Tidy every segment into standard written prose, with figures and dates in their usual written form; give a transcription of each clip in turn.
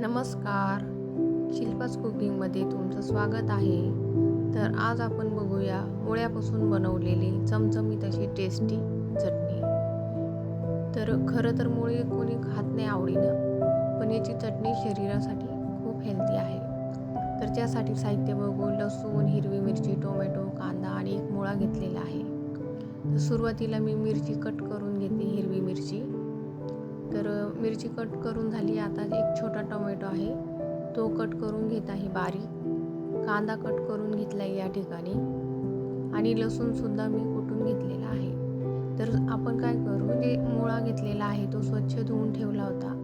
नमस्कार, शिल्पास कुकिंगमध्ये तुमचं स्वागत आहे. तर आज आपण बघूया मुळ्यापासून बनवलेली चमचमीत अशी टेस्टी चटणी. तर खरं तर मुळे कोणी खात नाही आवडीनं, पण याची चटणी शरीरासाठी खूप हेल्दी आहे. तर त्यासाठी साहित्य बघू. लसूण, हिरवी मिरची, टोमॅटो, कांदा आणि एक मुळा घेतलेला आहे. तर सुरुवातीला मी मिरची कट करून घेते, हिरवी मिरची. तर मिरची कट करून झाली. आता एक छोटा टोमॅटो आहे, तो कट करून घेत आहे बारीक. कांदा कट करून घेतला आहे या ठिकाणी आणि लसूणसुद्धा मी कुटून घेतलेला आहे. तर आपण काय करू, जे मुळा घेतलेला आहे तो स्वच्छ धुवून ठेवला होता,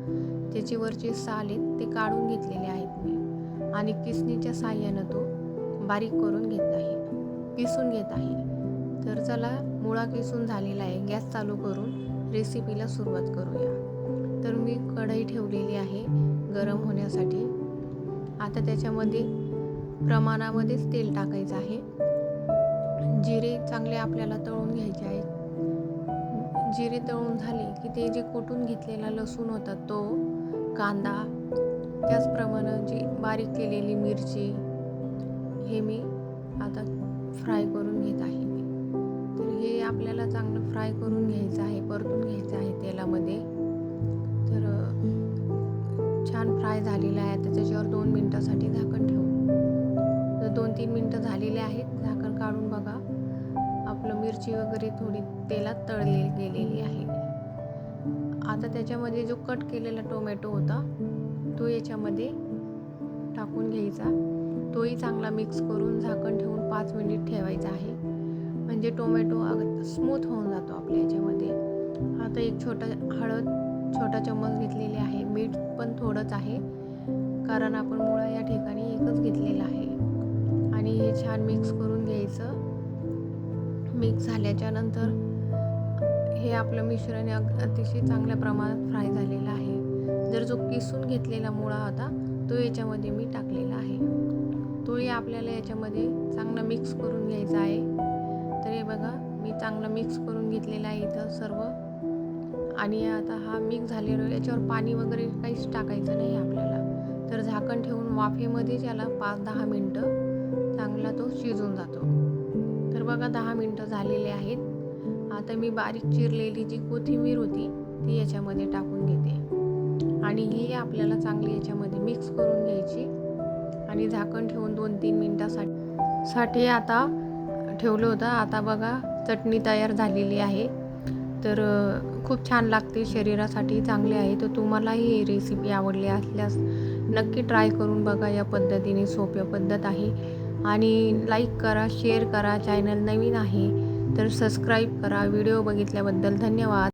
त्याचे वरचे साल आहेत ते काढून घेतलेले आहेत मी आणि किसणीच्या साहाय्यानं तो बारीक करून घेत आहे, किसून घेत आहे. तर चला, मुळा किसून झालेला आहे. गॅस चालू करून रेसिपीला सुरुवात करूया. तर मी कढई ठेवलेली आहे गरम होण्यासाठी. आता त्याच्यामध्ये प्रमाणामध्येच तेल टाकायचं आहे. जिरे चांगले आपल्याला तळून घ्यायचे आहेत. जिरे तळून झाले की ते जे कुटून घेतलेला लसूण होता तो, कांदा, त्याचप्रमाणे जी बारीक केलेली मिरची, हे मी आता फ्राय करून घेत आहे. तर हे आपल्याला चांगलं फ्राय करून घ्यायचं आहे, परतून घ्यायचं आहे तेलामध्ये. तर छान फ्राय झालेलं आहे. आता त्याच्यावर 2 मिनटासाठी झाकण ठेवू. तर 2-3 मिनटं झालेले आहेत. झाकण काढून बघा, आपलं मिरची वगैरे थोडी तेलात तळली गेलेली आहे. आता त्याच्यामध्ये जो कट केलेला टोमॅटो होता तो याच्यामध्ये टाकून घ्यायचा. तोही चांगला मिक्स करून झाकण ठेवून 5 मिनिट ठेवायचा आहे, म्हणजे टोमॅटो स्मूथ होऊन जातो आपल्या याच्यामध्ये. आता एक छोटा चम्मच घेतलेले आहे. मीठ पण थोडंच आहे, कारण आपण मुळा या ठिकाणी एकच घेतलेला आहे. आणि हे छान मिक्स करून घ्यायचं. मिक्स झाल्याच्या नंतर हे आपलं मिश्रण अतिशय चांगल्या प्रमाणात फ्राय झालेलं आहे. जर जो किसून घेतलेला मुळा होता तो याच्यामध्ये मी टाकलेला आहे. तोही आपल्याला याच्यामध्ये चांगला मिक्स करून घ्यायचा आहे. तर हे बघा, मी चांगलं मिक्स करून घेतलेलं आहे इथं सर्व. आणि आता हा मिक्स झालेला, याच्यावर पाणी वगैरे काहीच टाकायचं नाही आपल्याला. तर झाकण ठेवून वाफेमध्येच याला 5-10 मिनटं चांगला तो शिजून जातो. तर बघा, 10 मिनटं झालेले आहेत. आता मी बारीक चिरलेली जी कोथिंबीर होती ती याच्यामध्ये टाकून घेते आणि ही आपल्याला चांगली याच्यामध्ये मिक्स करून घ्यायची आणि झाकण ठेवून 2-3 मिनटासाठी आता ठेवलं होतं. आता बघा, चटणी तयार झालेली आहे. तर खूप छान लागते, शरीरासाठी चांगली आहे. तर तुम्हालाही ही रेसिपी आवडली असल्यास नक्की ट्राय करून बघा. या पद्धतीने सोप्या पद्धत आहे. आणि लाईक करा, शेअर करा. चॅनल नवीन आहे तर सबस्क्राईब करा. व्हिडिओ बघितल्याबद्दल धन्यवाद.